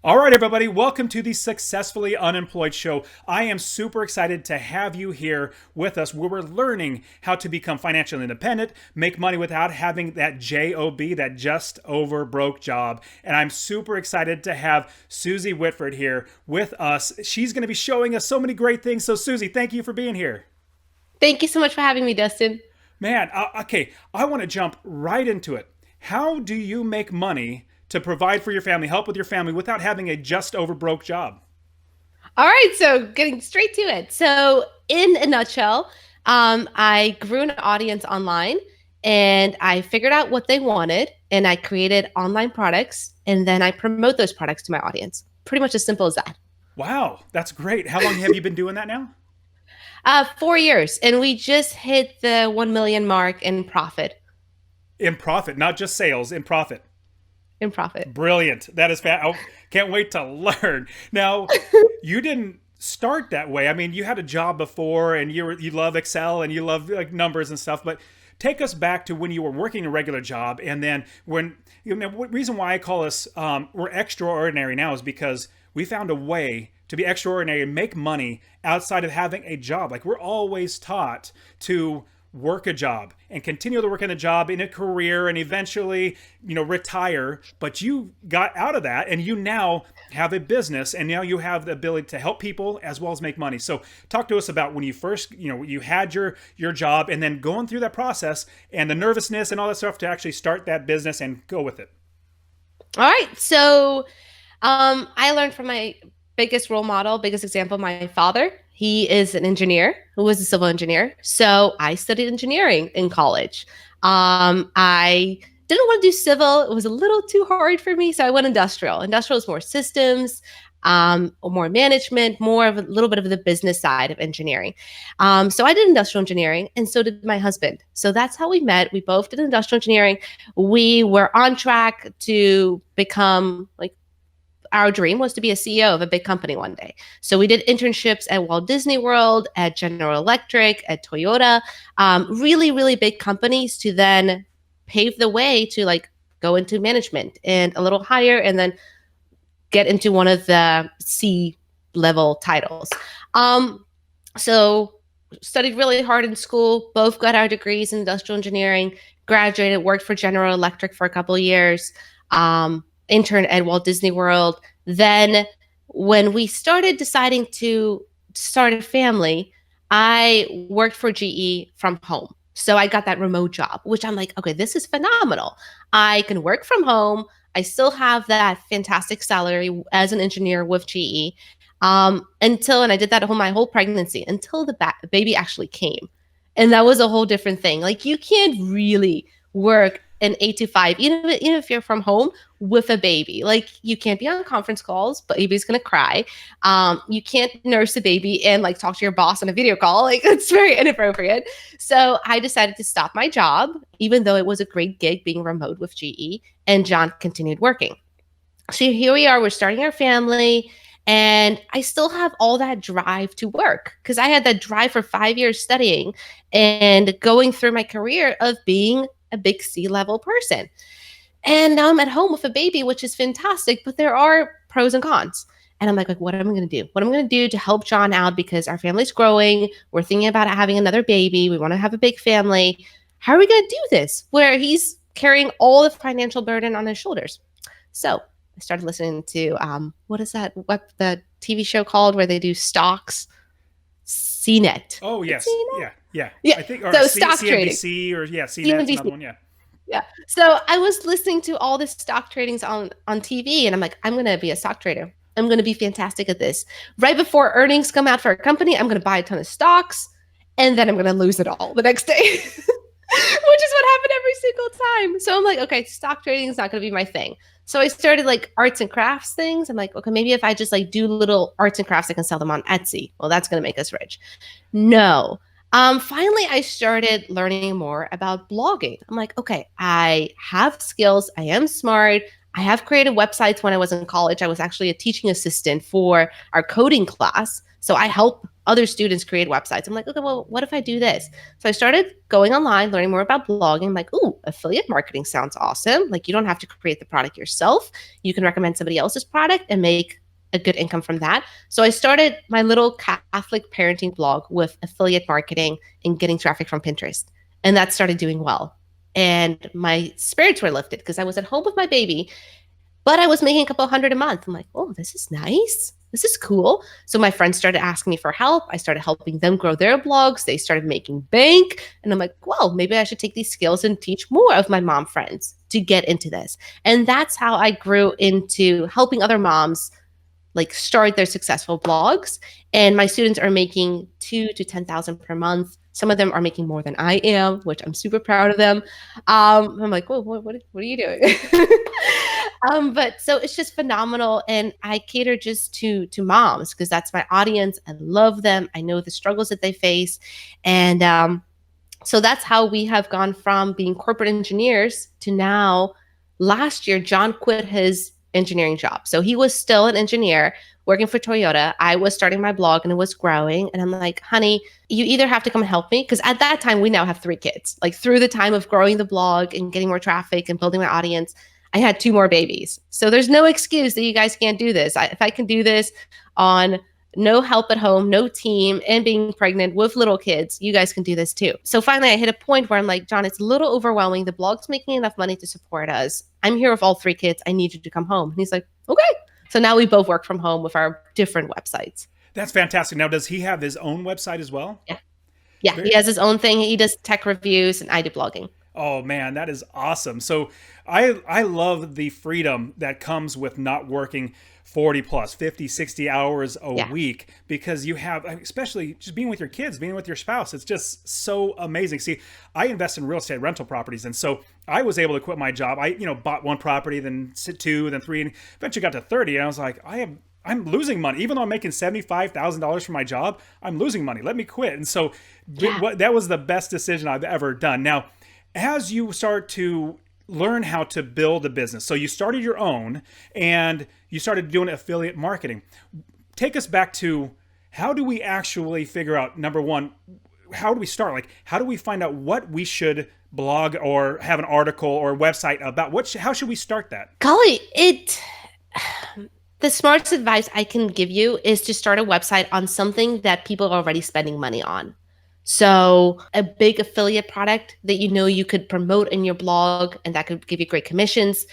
All right, everybody, welcome to the Successfully Unemployed show. I am super excited to have you here with us where we're learning how to become financially independent, make money without having that JOB, that just over broke job. And I'm super excited to have Suzi Whitford here with us. She's going to be showing us so many great things. So, Suzi, thank you for being here. Thank you so much for having me, Dustin. Man, okay, I want to jump right into it. How do you make money to provide for your family, help with your family without having a just over broke job? All right, so getting straight to it. So, in a nutshell, I grew an audience online and I figured out what they wanted and I created online products and then I promote those products to my audience. Pretty much as simple as that. Wow, that's great. How long have you been doing that now? 4 years, and we just hit the 1 million mark in profit. In profit, not just sales, in profit. In profit. Brilliant. That is fat. I can't wait to learn. Now, you didn't start that way. I mean, you had a job before and you love Excel and you love like numbers and stuff, but take us back to when you were working a regular job and then when reason why I call us we're extraordinary now is because we found a way to be extraordinary and make money outside of having a job. Like we're always taught to work a job and continue to work in a job in a career and eventually retire, but you got out of that and you now have a business and now you have the ability to help people as well as make money. So talk to us about when you first you had your job and then going through that process and the nervousness and all that stuff to actually start that business and go with it. All right, so I learned from my biggest role model, biggest example, my father. He is an engineer who was a civil engineer. So I studied engineering in college. I didn't want to do civil. It was a little too hard for me. So I went industrial. Industrial is more systems, more management, more of a little bit of the business side of engineering. So I did industrial engineering and so did my husband. So that's how we met. We both did industrial engineering. We were on track to become like our dream was to be a CEO of a big company one day. So we did internships at Walt Disney World, at General Electric, at Toyota, really, really big companies to then pave the way to like go into management and a little higher and then get into one of the C level titles. So studied really hard in school, both got our degrees in industrial engineering, graduated, worked for General Electric for a couple of years. Intern at Walt Disney World. Then when we started deciding to start a family, I worked for GE from home. So I got that remote job, which I'm like, okay, this is phenomenal. I can work from home. I still have that fantastic salary as an engineer with GE and I did that my whole pregnancy until the baby actually came. And that was a whole different thing. Like you can't really work an 8 to 5, even if you're from home with a baby. Like you can't be on conference calls, but baby's gonna cry. You can't nurse a baby and like talk to your boss on a video call. Like it's very inappropriate. So I decided to stop my job, even though it was a great gig being remote with GE, and John continued working. So here we are, we're starting our family. And I still have all that drive to work because I had that drive for 5 years studying and going through my career of being a big C-level person. And now I'm at home with a baby, which is fantastic, but there are pros and cons. And I'm like, what am I going to do? What am I going to do to help John out because our family's growing. We're thinking about having another baby. We want to have a big family. How are we going to do this where he's carrying all the financial burden on his shoulders? So I started listening to, what is that? What the TV show called where they do stocks? CNET. Oh, yes. CNET? Yeah. I think or So stock CNBC trading. or yeah, CNET's CNBC. another one, yeah. Yeah. So I was listening to all this stock tradings on TV and I'm like, I'm going to be a stock trader. I'm going to be fantastic at this. Right before earnings come out for a company, I'm going to buy a ton of stocks and then I'm going to lose it all the next day, which is what happened every single time. So I'm like, okay, stock trading is not going to be my thing. So I started like arts and crafts things. I'm like, okay, maybe if I just like do little arts and crafts, I can sell them on Etsy. Well, that's going to make us rich. No. Finally, I started learning more about blogging. I'm like, okay, I have skills. I am smart. I have created websites when I was in college. I was actually a teaching assistant for our coding class. So I help other students create websites. I'm like, okay, well, what if I do this? So I started going online, learning more about blogging. I'm like, ooh, affiliate marketing sounds awesome. Like, you don't have to create the product yourself. You can recommend somebody else's product and make a good income from that. So I started my little Catholic parenting blog with affiliate marketing and getting traffic from Pinterest. And that started doing well. And my spirits were lifted because I was at home with my baby, but I was making a couple hundred a month. I'm like, oh, this is nice. This is cool. So my friends started asking me for help. I started helping them grow their blogs. They started making bank. And I'm like, well, maybe I should take these skills and teach more of my mom friends to get into this. And that's how I grew into helping other moms like start their successful blogs. And my students are making 2 to 10,000 per month. Some of them are making more than I am, which I'm super proud of them. I'm like, whoa, what are you doing? But so it's just phenomenal. And I cater just to moms because that's my audience. I love them. I know the struggles that they face. And so that's how we have gone from being corporate engineers to now. Last year, John quit his engineering job. So he was still an engineer working for Toyota. I was starting my blog and it was growing. And I'm like, honey, you either have to come and help me. Because at that time, we now have 3 kids. Like through the time of growing the blog and getting more traffic and building my audience, I had 2 more babies. So there's no excuse that you guys can't do this. If I can do this on no help at home, no team, and being pregnant with little kids, you guys can do this too. So finally, I hit a point where I'm like, John, it's a little overwhelming. The blog's making enough money to support us. I'm here with all 3 kids. I need you to come home. And he's like, okay. So now we both work from home with our different websites. That's fantastic. Now, does he have his own website as well? Yeah. Yeah. He has his own thing. He does tech reviews and I do blogging. Oh man, that is awesome. So I love the freedom that comes with not working 40 plus 50, 60 hours a week because you have, especially just being with your kids, being with your spouse, it's just so amazing. See, I invest in real estate rental properties. And so I was able to quit my job. I, bought 1 property, then 2, then 3, and eventually got to 30. And I was like, I'm losing money. Even though I'm making $75,000 for my job, I'm losing money. Let me quit. And so that was the best decision I've ever done. Now, as you start to learn how to build a business, so you started your own and you started doing affiliate marketing. Take us back to how do we actually figure out, number one, how do we start? Like, how do we find out what we should blog or have an article or website about? How should we start that? Golly, the smartest advice I can give you is to start a website on something that people are already spending money on. So a big affiliate product that you could promote in your blog and that could give you great commissions.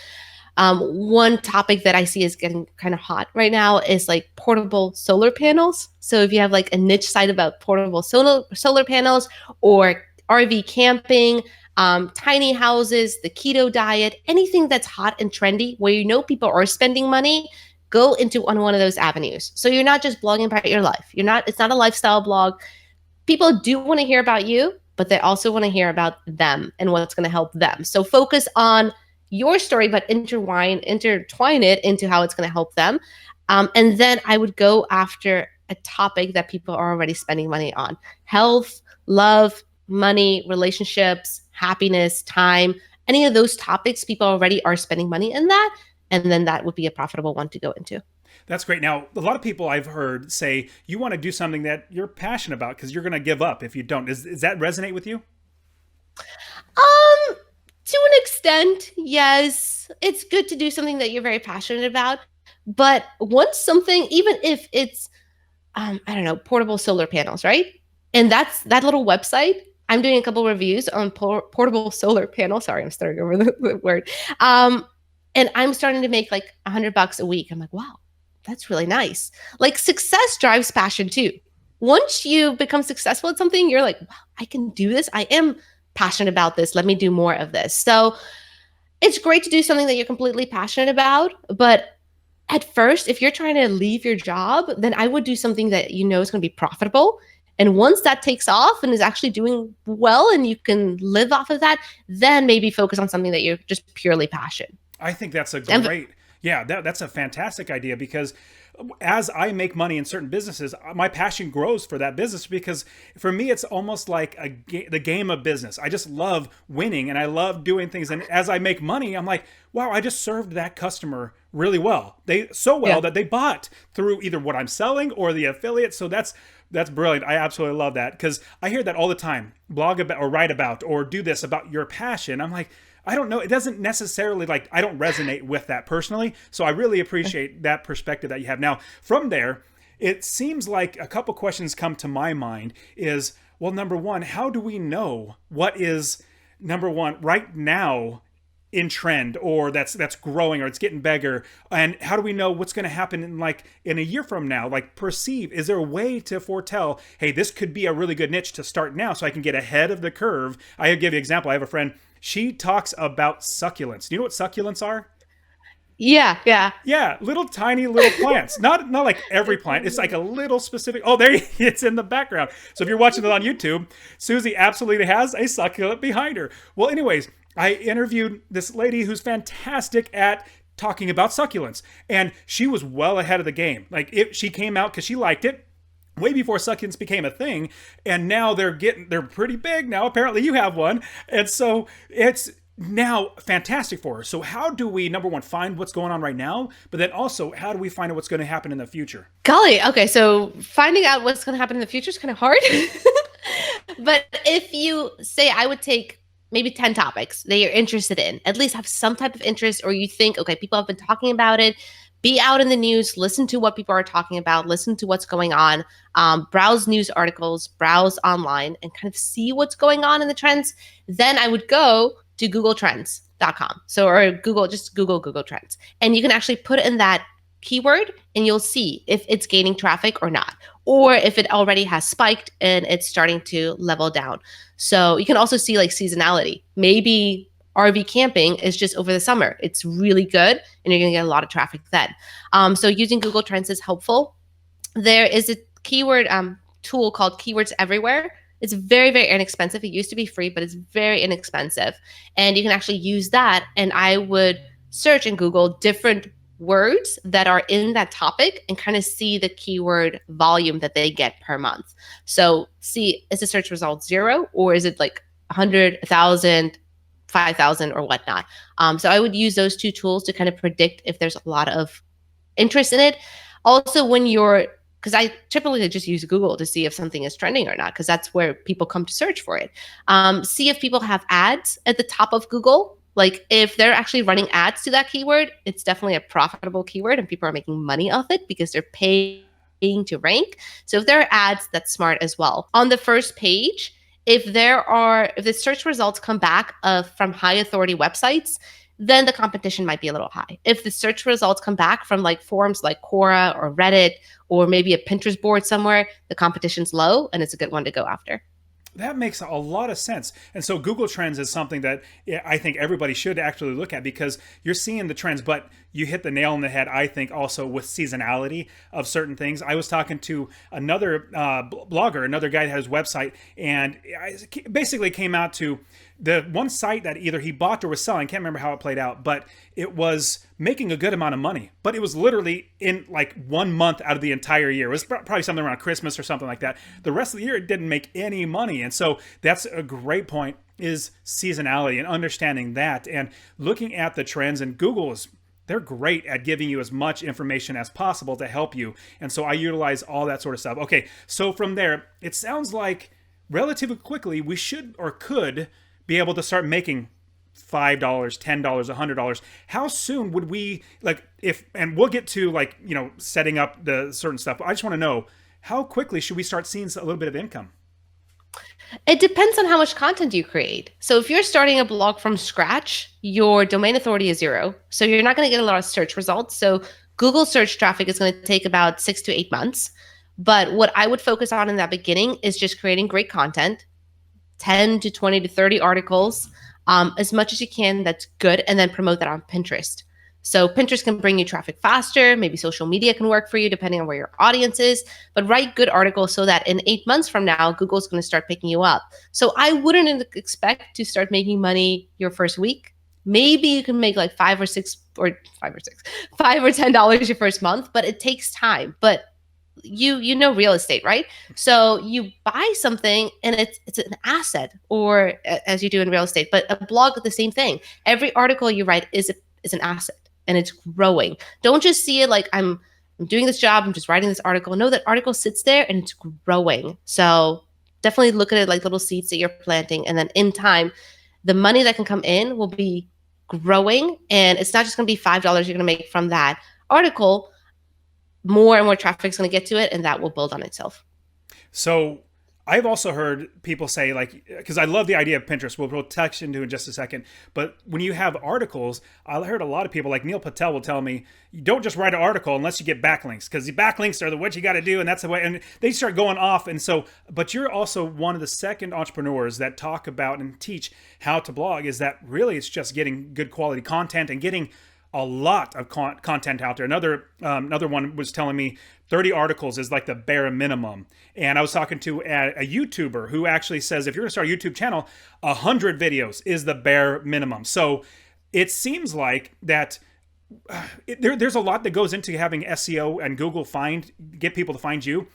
One topic that I see is getting kind of hot right now is like portable solar panels. So if you have like a niche site about portable solar panels or RV camping, tiny houses, the keto diet, anything that's hot and trendy where people are spending money, go into on one of those avenues. So you're not just blogging about your life. It's not a lifestyle blog. People do want to hear about you, but they also want to hear about them and what's going to help them. So focus on your story, but intertwine it into how it's going to help them. And then I would go after a topic that people are already spending money on: health, love, money, relationships, happiness, time. Any of those topics, people already are spending money in that. And then that would be a profitable one to go into. That's great. Now, a lot of people I've heard say you want to do something that you're passionate about because you're going to give up if you don't. Does that resonate with you? To an extent, yes. It's good to do something that you're very passionate about. But once something, even if it's, I don't know, portable solar panels, right? And that's that little website. I'm doing a couple reviews on portable solar panels. Sorry, I'm starting over the word. And I'm starting to make like $100 a week. I'm like, wow, that's really nice. Like, success drives passion too. Once you become successful at something, you're like, wow, I can do this. I am passionate about this. Let me do more of this. So it's great to do something that you're completely passionate about. But at first, if you're trying to leave your job, then I would do something that is going to be profitable. And once that takes off and is actually doing well and you can live off of that, then maybe focus on something that you're just purely passionate. I think that's a great Yeah, that's a fantastic idea because as I make money in certain businesses, my passion grows for that business because for me, it's almost like the game of business. I just love winning and I love doing things. And as I make money, I'm like, wow, I just served that customer really well. They so well Yeah. that they bought through either what I'm selling or the affiliate. So that's brilliant. I absolutely love that because I hear that all the time. Blog about or write about or do this about your passion. I'm like, I don't know. It doesn't necessarily like I don't resonate with that personally. So I really appreciate that perspective that you have. Now, from there, it seems like a couple questions come to my mind is, well, number one, how do we know what is number one right now in trend or that's growing or it's getting bigger, and how do we know what's going to happen in like in a year from now? Like perceive, is there a way to foretell, hey, this could be a really good niche to start now so I can get ahead of the curve? I give you an example. I have a friend, she talks about succulents. Do you know what succulents are? Yeah, yeah. Yeah, little tiny little plants. Not like every plant. It's like a little specific. Oh, there it's in the background. So if you're watching it on YouTube, Susie absolutely has a succulent behind her. Well, anyways, I interviewed this lady who's fantastic at talking about succulents, and she was well ahead of the game. Like she came out because she liked it way before succulents became a thing, and now they're pretty big now. Apparently, you have one, and so it's now fantastic for her. So how do we number one find what's going on right now, but then also how do we find out what's going to happen in the future? Golly. Okay. So finding out what's going to happen in the future is kind of hard. But if you say, I would take maybe 10 topics that you're interested in, at least have some type of interest, or you think, okay, people have been talking about it, be out in the news, listen to what people are talking about, listen to what's going on, browse news articles, browse online, and kind of see what's going on in the trends. Then I would go to googletrends.com. So, or just Google Trends. And you can actually put in that keyword and you'll see if it's gaining traffic or not, or if it already has spiked and it's starting to level down. So you can also see like seasonality. Maybe RV camping is just over the summer. It's really good and you're going to get a lot of traffic then. So using Google Trends is helpful. There is a keyword tool called Keywords Everywhere. It's very, very inexpensive. It used to be free, but it's very inexpensive. And you can actually use that. And I would search in Google different words that are in that topic and kind of see the keyword volume that they get per month. So see, is the search result 0 or is it like 100, 1,000, 5,000 or whatnot? So I would use those two tools to kind of predict if there's a lot of interest in it. Also, because I typically just use Google to see if something is trending or not, because that's where people come to search for it. See if people have ads at the top of Google. Like if they're actually running ads to that keyword, it's definitely a profitable keyword and people are making money off it because they're paying to rank. So if there are ads, that's smart as well. On the first page, if the search results come back from high authority websites, then the competition might be a little high. If the search results come back from like forums like Quora or Reddit or maybe a Pinterest board somewhere, the competition's low and it's a good one to go after. That makes a lot of sense. And so Google Trends is something that I think everybody should actually look at because you're seeing the trends, but you hit the nail on the head, I think, also with seasonality of certain things. I was talking to another blogger, another guy that had his website, and I basically came out to the one site that either he bought or was selling. Can't remember how it played out, but it was making a good amount of money. But it was literally in like 1 month out of the entire year. It was probably something around Christmas or something like that. The rest of the year, it didn't make any money. And so that's a great point, is seasonality and understanding that and looking at the trends. And they're great at giving you as much information as possible to help you. And so I utilize all that sort of stuff. Okay, so from there, it sounds like relatively quickly we should or could be able to start making $5, $10, $100. How soon would we and we'll get to setting up the certain stuff. I just want to know, how quickly should we start seeing a little bit of income? It depends on how much content you create. So if you're starting a blog from scratch, your domain authority is 0. So you're not going to get a lot of search results. So Google search traffic is going to take about 6 to 8 months. But what I would focus on in that beginning is just creating great content, 10 to 20 to 30 articles, as much as you can that's good, and then promote that on Pinterest. So Pinterest can bring you traffic faster. Maybe social media can work for you depending on where your audience is, but write good articles so that in 8 months from now, Google's going to start picking you up. So I wouldn't expect to start making money your first week. maybe you can make like $5 or $10 your first month, but it takes time. But you know real estate, right? So you buy something and it's an asset, or as you do in real estate. But a blog, the same thing. Every article you write is an asset, and it's growing. Don't just see it like I'm doing this job, I'm just writing this article. No, that article sits there and it's growing. So definitely look at it like little seeds that you're planting, and then in time, the money that can come in will be growing, and it's not just going to be $5 you're going to make from that article. More and more traffic is going to get to it, and that will build on itself. So I've also heard people say, like, because I love the idea of Pinterest. We'll touch into it in just a second. But when you have articles, I heard a lot of people, like Neil Patel, will tell me, you don't just write an article unless you get backlinks, because the backlinks are the what you got to do, and that's the way. And they start going off. And so, but you're also one of the second entrepreneurs that talk about and teach how to blog. Is that really it's just getting good quality content and getting a lot of content out there. Another one was telling me 30 articles is like the bare minimum. And I was talking to a YouTuber who actually says if you're going to start a YouTube channel, 100 videos is the bare minimum. So it seems like that there's a lot that goes into having SEO and Google get people to find you.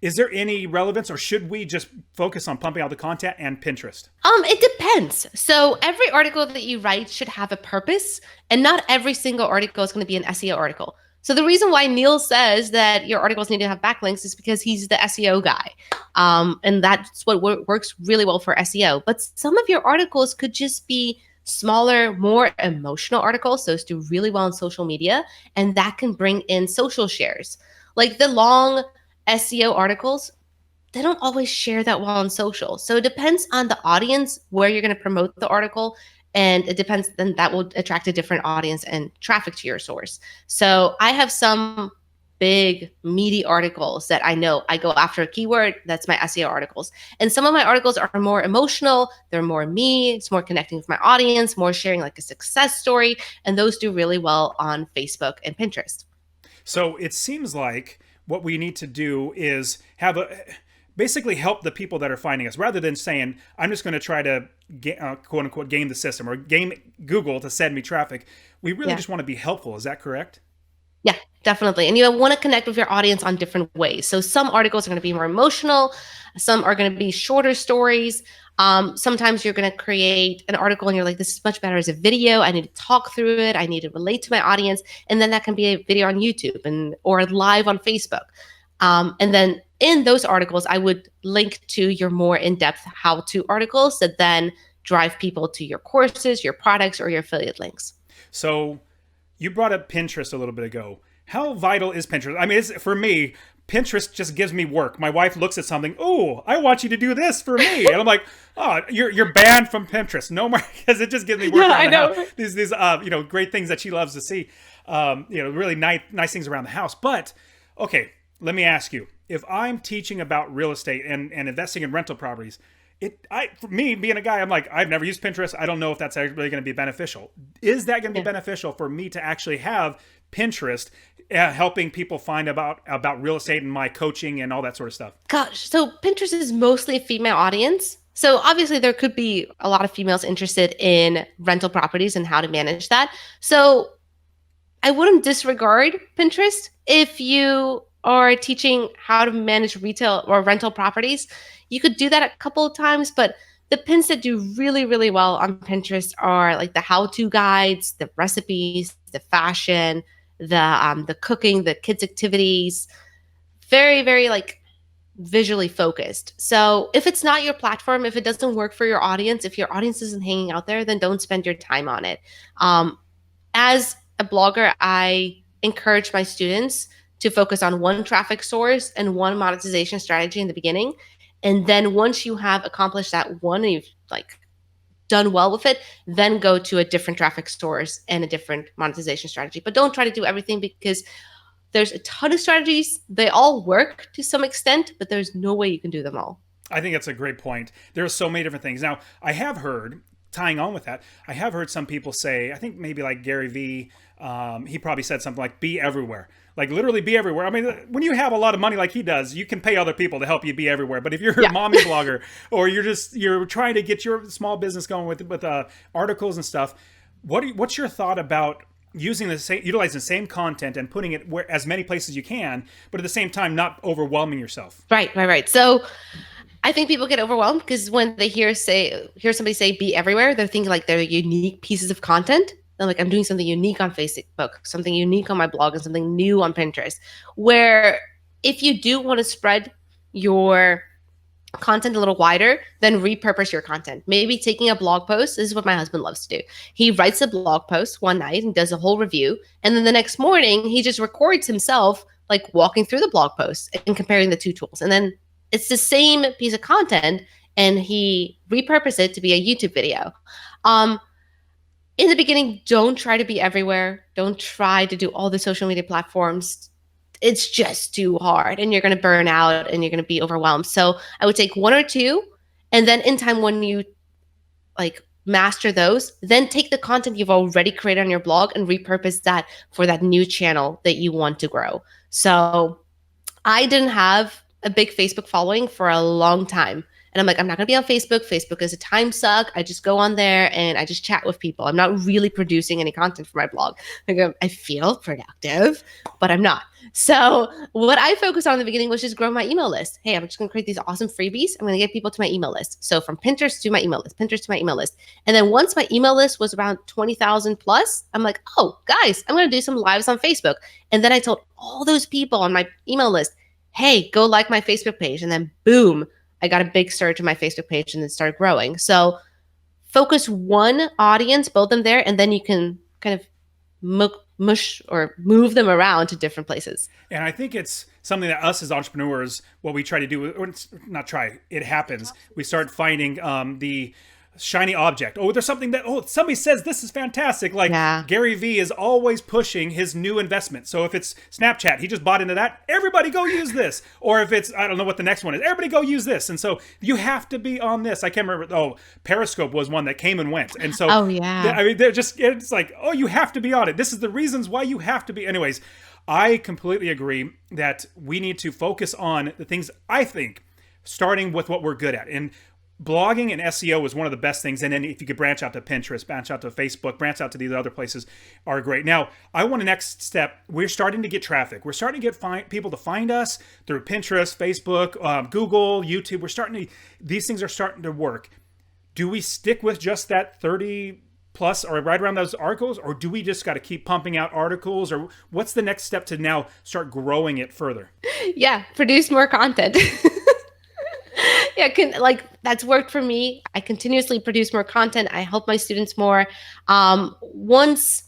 Is there any relevance, or should we just focus on pumping out the content and Pinterest? It depends. So every article that you write should have a purpose, and not every single article is going to be an SEO article. So the reason why Neil says that your articles need to have backlinks is because he's the SEO guy. And that's what works really well for SEO. But some of your articles could just be smaller, more emotional articles. Those do really well on social media, and that can bring in social shares. Like the long SEO articles, they don't always share that well on social. So it depends on the audience where you're going to promote the article. And it depends, then that will attract a different audience and traffic to your source. So I have some big meaty articles that I know I go after a keyword. That's my SEO articles. And some of my articles are more emotional. They're more me. It's more connecting with my audience, more sharing like a success story. And those do really well on Facebook and Pinterest. So it seems like what we need to do is basically help the people that are finding us, rather than saying I'm just going to try to quote unquote game the system or game Google to send me traffic. We really just want to be helpful. Is that correct? Yeah, definitely. And you want to connect with your audience on different ways. So some articles are going to be more emotional. Some are going to be shorter stories. Sometimes you're going to create an article and you're like, this is much better as a video. I need to talk through it. I need to relate to my audience. And then that can be a video on YouTube or live on Facebook. And then in those articles, I would link to your more in-depth how-to articles that then drive people to your courses, your products, or your affiliate links. So you brought up Pinterest a little bit ago. How vital is Pinterest? I mean, for me, Pinterest just gives me work. My wife looks at something, oh, I want you to do this for me. And I'm like, oh, you're banned from Pinterest. No more, because it just gives me work. Yeah, I know. These great things that she loves to see. Really nice things around the house. But, okay, let me ask you. If I'm teaching about real estate and investing in rental properties, for me being a guy, I'm like, I've never used Pinterest. I don't know if that's really going to be beneficial. Is that going to be beneficial for me to actually have Pinterest helping people find about real estate and my coaching and all that sort of stuff? Gosh, so Pinterest is mostly a female audience. So obviously there could be a lot of females interested in rental properties and how to manage that. So I wouldn't disregard Pinterest if you are teaching how to manage retail or rental properties. You could do that a couple of times, but the pins that do really, really well on Pinterest are like the how-to guides, the recipes, the fashion, the cooking, the kids' activities. Very, very like visually focused. So if it's not your platform, if it doesn't work for your audience, if your audience isn't hanging out there, then don't spend your time on it. As a blogger, I encourage my students to focus on one traffic source and one monetization strategy in the beginning. And then once you have accomplished that one and you've like done well with it, then go to a different traffic source and a different monetization strategy. But don't try to do everything, because there's a ton of strategies. They all work to some extent, but there's no way you can do them all. I think that's a great point. There are so many different things. Now, I have heard, tying on with that, I have heard some people say, I think maybe like Gary Vee, he probably said something like, be everywhere. Like literally be everywhere. I mean, when you have a lot of money like he does, you can pay other people to help you be everywhere. But if you're a mommy blogger or you're trying to get your small business going with articles and stuff, What's your thought about using the same, utilizing the same content and putting it where as many places you can, but at the same time not overwhelming yourself? Right. So I think people get overwhelmed because when they hear somebody say be everywhere, they're thinking like they're unique pieces of content. They're like, I'm doing something unique on Facebook, something unique on my blog, and something new on Pinterest. Where if you do want to spread your content a little wider, then repurpose your content. Maybe taking a blog post. This is what my husband loves to do. He writes a blog post one night and does a whole review. And then the next morning, he just records himself like walking through the blog post and comparing the two tools. And then it's the same piece of content and he repurposed it to be a YouTube video. In the beginning, don't try to be everywhere. Don't try to do all the social media platforms. It's just too hard and you're going to burn out and you're going to be overwhelmed. So I would take one or two, and then in time when you like master those, then take the content you've already created on your blog and repurpose that for that new channel that you want to grow. So I didn't have a big Facebook following for a long time. And I'm like, I'm not going to be on Facebook. Facebook is a time suck. I just go on there and I just chat with people. I'm not really producing any content for my blog. Like, I feel productive, but I'm not. So what I focused on in the beginning was just grow my email list. Hey, I'm just going to create these awesome freebies. I'm going to get people to my email list. So from Pinterest to my email list, Pinterest to my email list. And then once my email list was around 20,000 plus, I'm like, oh, guys, I'm going to do some lives on Facebook. And then I told all those people on my email list, hey, go like my Facebook page. And then boom, I got a big surge in my Facebook page and it started growing. So focus one audience, build them there, and then you can kind of mush or move them around to different places. And I think it's something that us as entrepreneurs, what we try to do, or it's not try, it happens. We start finding the shiny object. Oh, there's something that, oh, somebody says this is fantastic. Like Gary Vee is always pushing his new investment. So if it's Snapchat, he just bought into that. Everybody go use this. Or if it's, I don't know what the next one is. Everybody go use this. And so you have to be on this. I can't remember. Oh, Periscope was one that came and went. And so, I mean, they're just, it's like, oh, you have to be on it. This is the reasons why you have to be. Anyways, I completely agree that we need to focus on the things, I think, starting with what we're good at. And blogging and SEO is one of the best things. And then if you could branch out to Pinterest, branch out to Facebook, branch out to these other places are great. Now, I want a next step. We're starting to get traffic. We're starting to get people to find us through Pinterest, Facebook, Google, YouTube. These things are starting to work. Do we stick with just that 30 plus or right around those articles, or do we just got to keep pumping out articles, or what's the next step to now start growing it further? Yeah, produce more content. Yeah, that's worked for me. I continuously produce more content. I help my students more. Once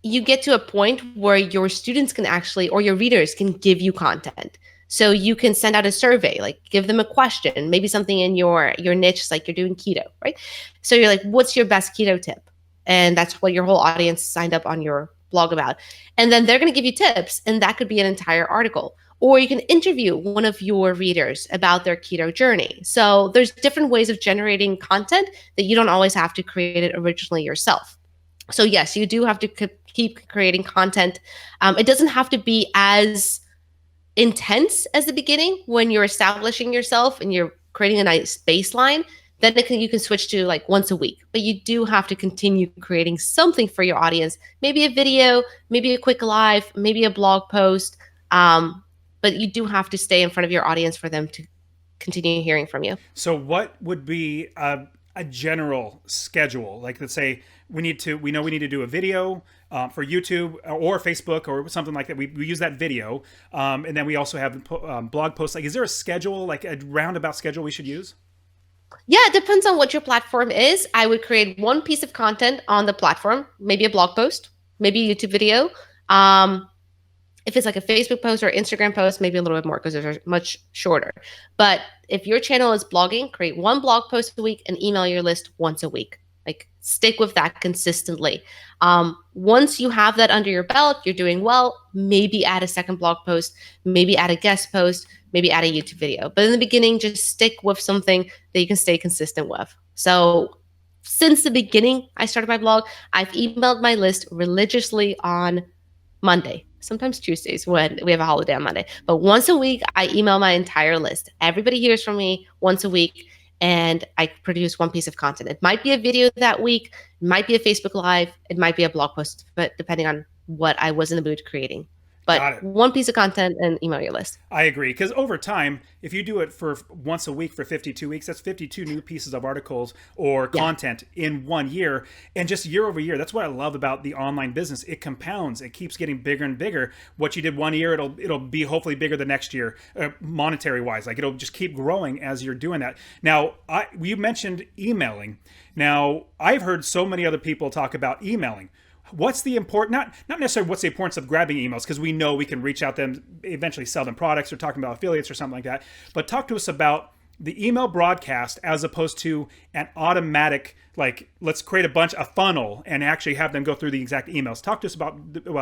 you get to a point where your students can actually, or your readers can give you content. So you can send out a survey, like give them a question, maybe something in your niche, like you're doing keto, right? So you're like, what's your best keto tip? And that's what your whole audience signed up on your blog about. And then they're going to give you tips, and that could be an entire article. Or you can interview one of your readers about their keto journey. So there's different ways of generating content that you don't always have to create it originally yourself. So yes, you do have to keep creating content. It doesn't have to be as intense as the beginning when you're establishing yourself and you're creating a nice baseline. Then you can switch to like once a week. But you do have to continue creating something for your audience. Maybe a video, maybe a quick live, maybe a blog post. But you do have to stay in front of your audience for them to continue hearing from you. So what would be a general schedule? Like, let's say we know we need to do a video for YouTube or Facebook or something like that. We use that video. And then we also have blog posts. Like, is there a schedule, like a roundabout schedule we should use? Yeah, it depends on what your platform is. I would create one piece of content on the platform, maybe a blog post, maybe a YouTube video. If it's like a Facebook post or Instagram post, maybe a little bit more because they're much shorter. But if your channel is blogging, create one blog post a week and email your list once a week. Like, stick with that consistently. Once you have that under your belt, you're doing well, maybe add a second blog post, maybe add a guest post, maybe add a YouTube video. But in the beginning, just stick with something that you can stay consistent with. So since the beginning, I started my blog, I've emailed my list religiously on Monday, sometimes Tuesdays when we have a holiday on Monday. But once a week, I email my entire list. Everybody hears from me once a week. and I produce one piece of content. It might be a video that week, it might be a Facebook Live, it might be a blog post, but depending on what I was in the mood creating. But Got it. one piece of content and email your list. I agree. Because over time, if you do it for once a week for 52 weeks, that's 52 new pieces of articles or Yeah. content in 1 year. And just year over year, that's what I love about the online business. It compounds, it keeps getting bigger and bigger. What you did 1 year, it'll be hopefully bigger the next year, monetary wise. Like it'll just keep growing as you're doing that. Now, you mentioned emailing. Now, I've heard so many other people talk about emailing. What's the important, not necessarily what's the importance of grabbing emails, because we know we can reach out to them, eventually sell them products or talking about affiliates or something like that, but talk to us about the email broadcast as opposed to an automatic, like let's create a funnel and actually have them go through the exact emails. Talk to us about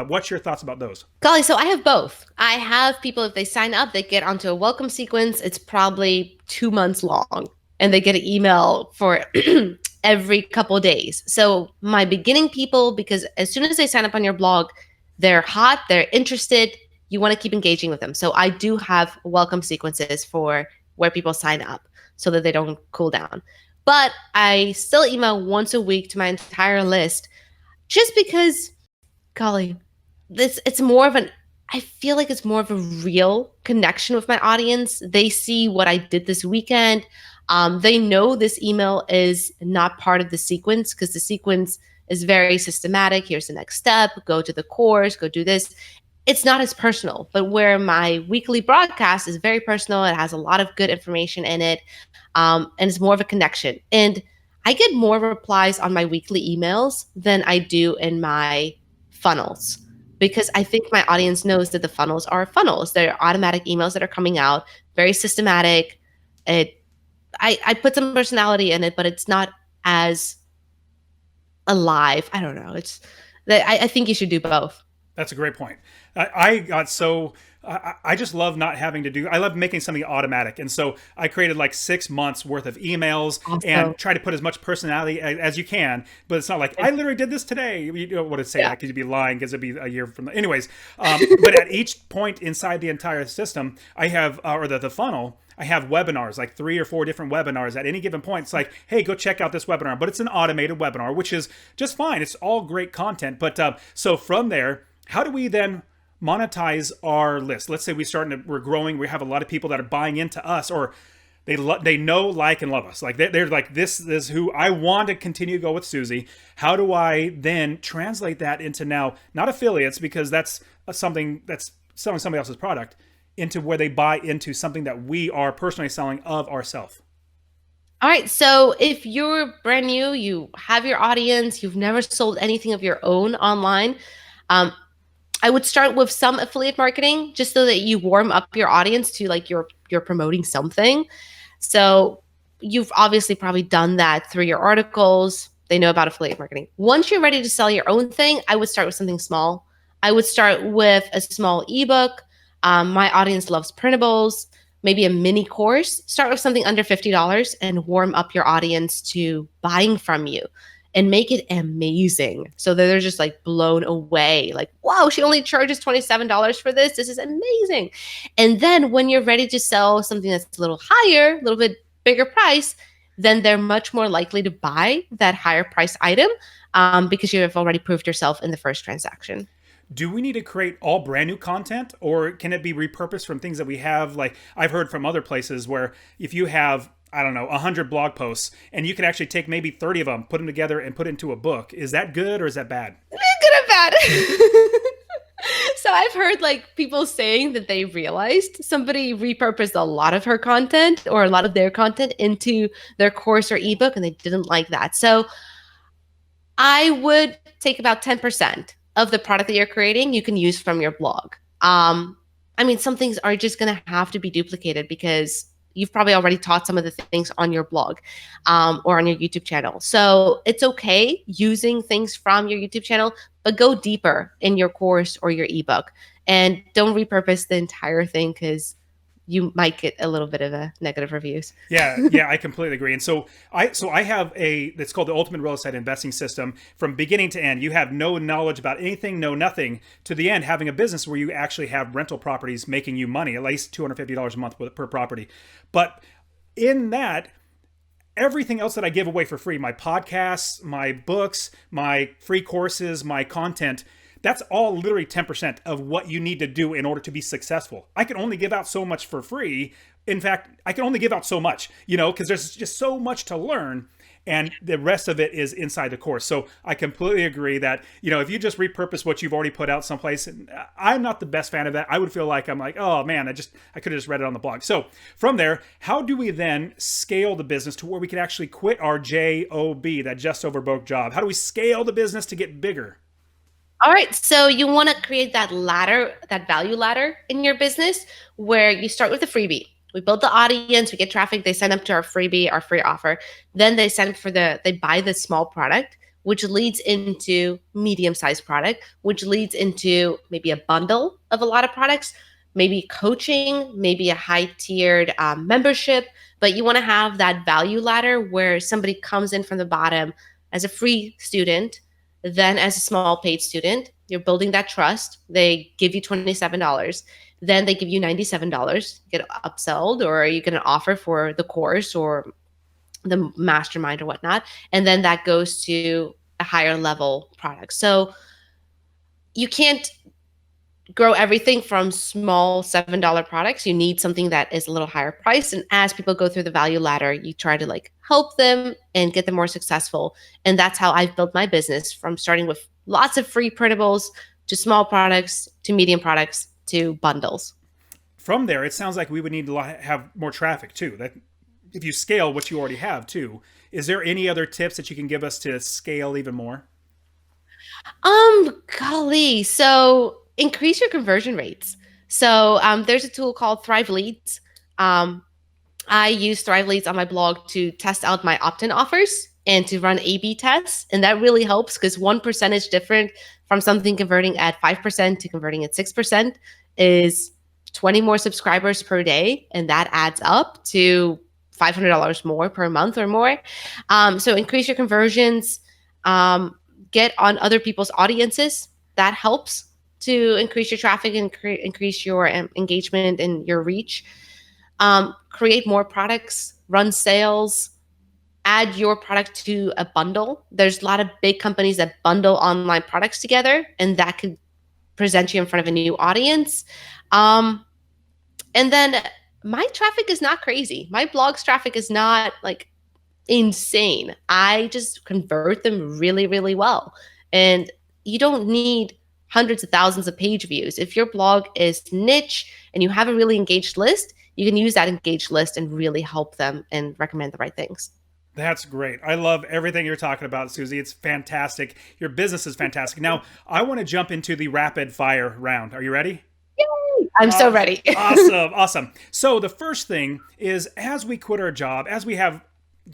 what's your thoughts about those. Golly, so I have both. I have people, if they sign up, they get onto a welcome sequence. It's probably 2 months long, and they get an email for every couple of days. So my beginning people, because as soon as they sign up on your blog, they're hot, they're interested, you want to keep engaging with them. So I do have welcome sequences for where people sign up so that they don't cool down. But I still email once a week to my entire list just because, golly, this it's more of an I feel like it's more of a real connection with my audience. They see what I did this weekend. They know this email is not part of the sequence because the sequence is very systematic. Here's the next step. Go to the course. Go do this. It's not as personal, but where my weekly broadcast is very personal, it has a lot of good information in it, and it's more of a connection. And I get more replies on my weekly emails than I do in my funnels because I think my audience knows that the funnels are funnels. They're automatic emails that are coming out, very systematic. I put some personality in it, but it's not as alive. I don't know. It's that I think you should do both. That's a great point. I got so I just love not having to do. I love making something automatic, and so I created like 6 months worth of emails Also, and try to put as much personality as you can. But it's not like I literally did this today. You don't want to say that yeah. because you'd be lying because it'd be a year from. Anyways, but at each point inside the entire system, I have or the funnel. I have webinars, like 3 or 4 different webinars at any given point. It's like, hey, go check out this webinar. But it's an automated webinar, which is just fine. It's all great content. But so from there, how do we then monetize our list? Let's say we're growing. We have a lot of people that are buying into us, or they know, like, and love us. Like they're like, this is who I want to continue to go with Suzi. How do I then translate that into now, not affiliates, because that's something that's selling somebody else's product, into where they buy into something that we are personally selling of ourselves? All right. So if you're brand new, you have your audience, you've never sold anything of your own online, um, I would start with some affiliate marketing just so that you warm up your audience to like you're promoting something. So you've obviously probably done that through your articles. They know about affiliate marketing. Once you're ready to sell your own thing, I would start with something small. I would start with a small ebook. My audience loves printables, maybe a mini course. Start with something under $50 and warm up your audience to buying from you and make it amazing so that they're just like blown away. Like, wow, she only charges $27 for this. This is amazing. And then when you're ready to sell something that's a little higher, a little bit bigger price, then they're much more likely to buy that higher price item because you have already proved yourself in the first transaction. Do we need to create all brand new content, or can it be repurposed from things that we have? Like I've heard from other places where if you have, I don't know, 100 blog posts and you can actually take maybe 30 of them, put them together and put it into a book. Is that good or is that bad? Good or bad? So I've heard like people saying that they realized somebody repurposed a lot of her content or a lot of their content into their course or ebook and they didn't like that. So I would take about 10% of the product that you're creating you can use from your blog. I mean, some things are just going to have to be duplicated because you've probably already taught some of the things on your blog or on your YouTube channel. So it's okay using things from your YouTube channel, but go deeper in your course or your ebook and don't repurpose the entire thing because you might get a little bit of a negative reviews. Yeah, I completely agree. And so I have that's called the Ultimate Real Estate Investing System from beginning to end. You have no knowledge about anything, no nothing, to the end having a business where you actually have rental properties making you money, at least $250 a month per property. But in that, everything else that I give away for free, my podcasts, my books, my free courses, my content, that's all literally 10% of what you need to do in order to be successful. I can only give out so much for free. In fact, I can only give out so much, because there's just so much to learn, and the rest of it is inside the course. So I completely agree that, if you just repurpose what you've already put out someplace, I'm not the best fan of that. I would feel like I'm like, oh man, I could have just read it on the blog. So from there, how do we then scale the business to where we can actually quit our job, that just over broke job? How do we scale the business to get bigger? All right, so you want to create that ladder, that value ladder in your business where you start with a freebie. We build the audience, we get traffic, they sign up to our freebie, our free offer. Then they sign up they buy the small product, which leads into medium-sized product, which leads into maybe a bundle of a lot of products, maybe coaching, maybe a high-tiered membership. But you want to have that value ladder where somebody comes in from the bottom as a free student, then as a small paid student. You're building that trust. They give you $27. Then they give you $97, get upsold, or you get an offer for the course or the mastermind or whatnot. And then that goes to a higher level product. So you can't grow everything from small $7 products. You need something that is a little higher price. And as people go through the value ladder, you try to help them and get them more successful. And that's how I've built my business, from starting with lots of free printables to small products to medium products to bundles. From there, it sounds like we would need to have more traffic too. That if you scale what you already have too, is there any other tips that you can give us to scale even more? Golly. So increase your conversion rates. So there's a tool called Thrive Leads. I use Thrive Leads on my blog to test out my opt-in offers and to run A/B tests. And that really helps because 1% is different from something converting at 5% to converting at 6% is 20 more subscribers per day. And that adds up to $500 more per month or more. So increase your conversions, get on other people's audiences. That helps to increase your traffic and increase your engagement and your reach. Create more products, run sales, add your product to a bundle. There's a lot of big companies that bundle online products together, and that could present you in front of a new audience. And then my traffic is not crazy. My blog's traffic is not insane. I just convert them really, really well. And you don't need hundreds of thousands of page views. If your blog is niche and you have a really engaged list, you can use that engaged list and really help them and recommend the right things. That's great. I love everything you're talking about, Suzi. It's fantastic. Your business is fantastic. Now, I want to jump into the rapid fire round. Are you ready? Yay! I'm so ready. Awesome. So the first thing is, as we quit our job,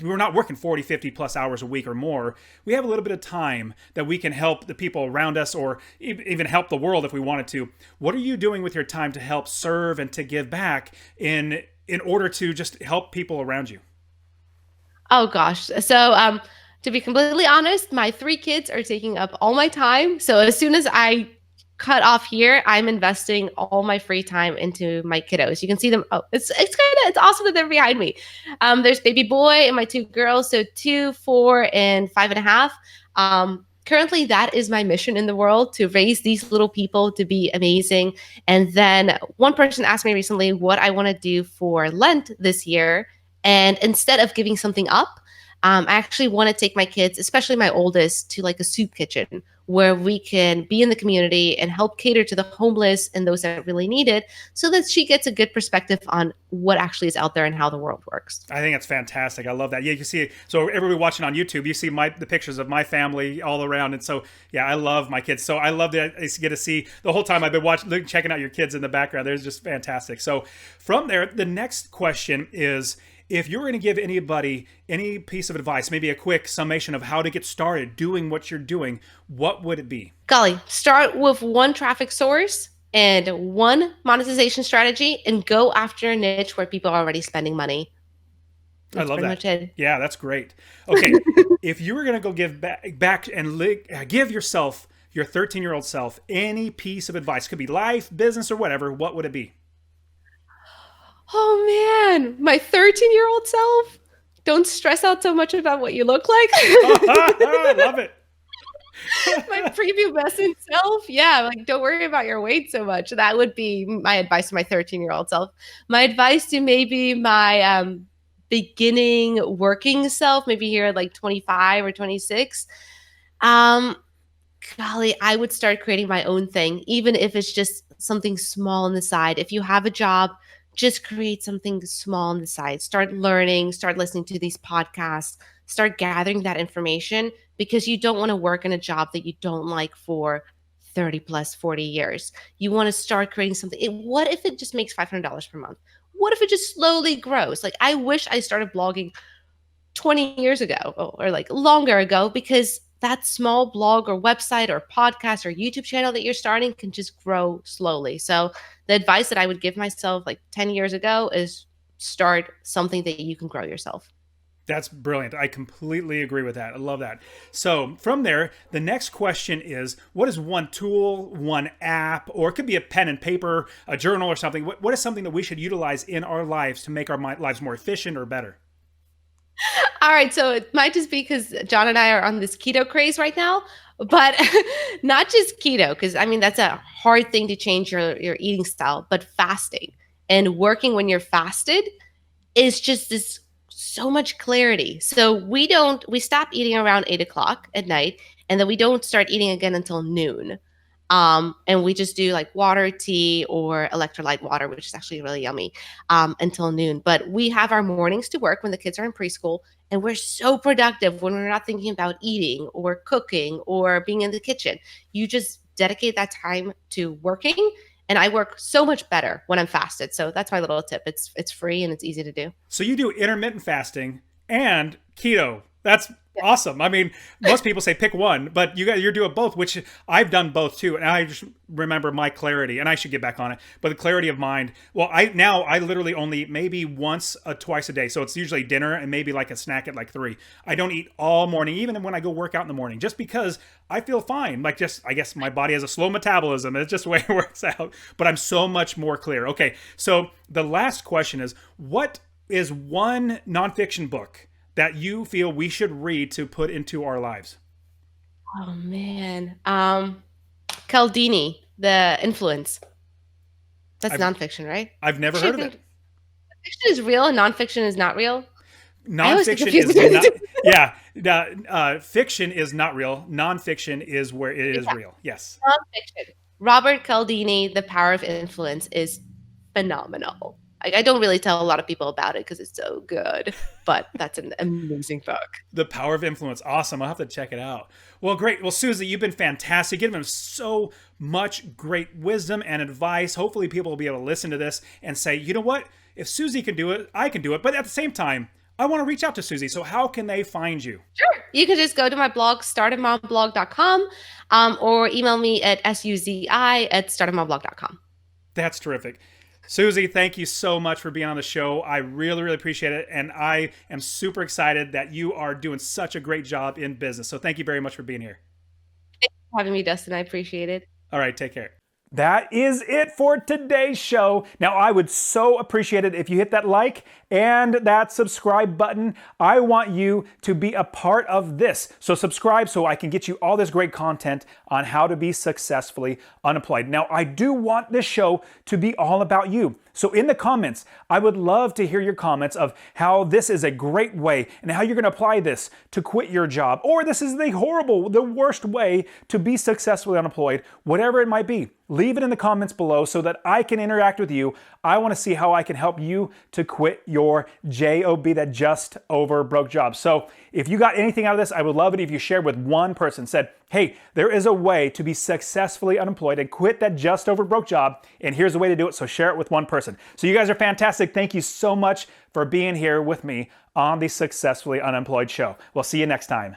we're not working 40, 50 plus hours a week or more. We have a little bit of time that we can help the people around us or even help the world if we wanted to. What are you doing with your time to help serve and to give back in order to just help people around you? Oh gosh. So to be completely honest, my 3 kids are taking up all my time. So as soon as I cut off here, I'm investing all my free time into my kiddos. You can see them. Oh, it's awesome that they're behind me. There's baby boy and my 2 girls, so 2, 4, and 5.5. Currently, that is my mission in the world, to raise these little people to be amazing. And then one person asked me recently what I want to do for Lent this year. And instead of giving something up, I actually want to take my kids, especially my oldest, to a soup kitchen where we can be in the community and help cater to the homeless and those that really need it, so that she gets a good perspective on what actually is out there and how the world works. I think it's fantastic. I love that. Yeah, you can see. So everybody watching on YouTube, you see the pictures of my family all around, and so yeah, I love my kids. So I love that I get to see the whole time I've been checking out your kids in the background. They're just fantastic. So from there, the next question is, if you were going to give anybody any piece of advice, maybe a quick summation of how to get started doing what you're doing, what would it be? Golly, start with one traffic source and one monetization strategy and go after a niche where people are already spending money. I love that. Yeah, that's great. Okay, if you were going to go give back and give yourself, your 13-year-old self, any piece of advice, could be life, business, or whatever, what would it be? Oh man, my 13-year-old self? Don't stress out so much about what you look like. I love it. My prepubescent self. Yeah, like don't worry about your weight so much. That would be my advice to my 13-year-old self. My advice to maybe my beginning working self, maybe here at like 25 or 26. Um, golly, I would start creating my own thing, even if it's just something small on the side. If you have a job, just create something small on the side. Start learning, start listening to these podcasts, start gathering that information because you don't want to work in a job that you don't like for 30 plus 40 years. You want to start creating something. What if it just makes $500 per month? What if it just slowly grows? Like, I wish I started blogging 20 years ago or like longer ago because that small blog or website or podcast or YouTube channel that you're starting can just grow slowly. So the advice that I would give myself like 10 years ago is start something that you can grow yourself. That's brilliant. I completely agree with that. I love that. So, from there, the next question is what is one tool, one app, or it could be a pen and paper, a journal, or something? What is something that we should utilize in our lives to make our lives more efficient or better? All right, so it might just be because John and I are on this keto craze right now, but not just keto, because I mean that's a hard thing to change your eating style, but fasting and working when you're fasted is just this so much clarity. So we stop eating around 8 o'clock at night, and then we don't start eating again until noon. And we just do like water, tea, or electrolyte water, which is actually really yummy, until noon. But we have our mornings to work when the kids are in preschool, and we're so productive when we're not thinking about eating or cooking or being in the kitchen. You just dedicate that time to working, and I work so much better when I'm fasted. So that's my little tip. It's free and it's easy to do. So, you do intermittent fasting and keto. That's awesome. I mean, most people say pick one, but you're doing both, which I've done both too. And I just remember my clarity, and I should get back on it. But the clarity of mind. Well, I literally only eat maybe once, twice a day. So it's usually dinner and maybe like a snack at like 3. I don't eat all morning, even when I go work out in the morning, just because I feel fine. Like just I guess my body has a slow metabolism. It's just the way it works out. But I'm so much more clear. Okay, so the last question is, what is one nonfiction book that you feel we should read to put into our lives? Oh man. Caldini, The Influence. That's I've nonfiction, right? I've never Actually, heard I of think it. fiction is real and nonfiction is not real. I always get Nonfiction confused is between the not. two. Yeah, fiction is not real. Nonfiction is where it is Yeah, real. Yes, nonfiction. Robert Caldini, The Power of Influence is phenomenal. I don't really tell a lot of people about it because it's so good, but that's an amazing book. The Power of Influence. Awesome. I'll have to check it out. Well, great. Well, Susie, you've been fantastic. You've given so much great wisdom and advice. Hopefully, people will be able to listen to this and say, you know what? If Susie can do it, I can do it. But at the same time, I want to reach out to Susie. So, how can they find you? Sure. You can just go to my blog, startedmomblog.com, or email me at suzi@startedmomblog.com. That's terrific. Susie, thank you so much for being on the show. I really, really appreciate it. And I am super excited that you are doing such a great job in business. So thank you very much for being here. Thanks for having me, Dustin. I appreciate it. All right, take care. That is it for today's show. Now, I would so appreciate it if you hit that like and that subscribe button. I want you to be a part of this. So subscribe so I can get you all this great content on how to be successfully unemployed. Now, I do want this show to be all about you. So in the comments, I would love to hear your comments of how this is a great way and how you're going to apply this to quit your job, or this is the worst way to be successfully unemployed, whatever it might be. Leave it in the comments below so that I can interact with you. I want to see how I can help you to quit your JOB, that just over broke job. So if you got anything out of this, I would love it if you shared with one person, said, hey, there is a way to be successfully unemployed and quit that just over broke job, and here's a way to do it, so share it with one person. So you guys are fantastic. Thank you so much for being here with me on the Successfully Unemployed show. We'll see you next time.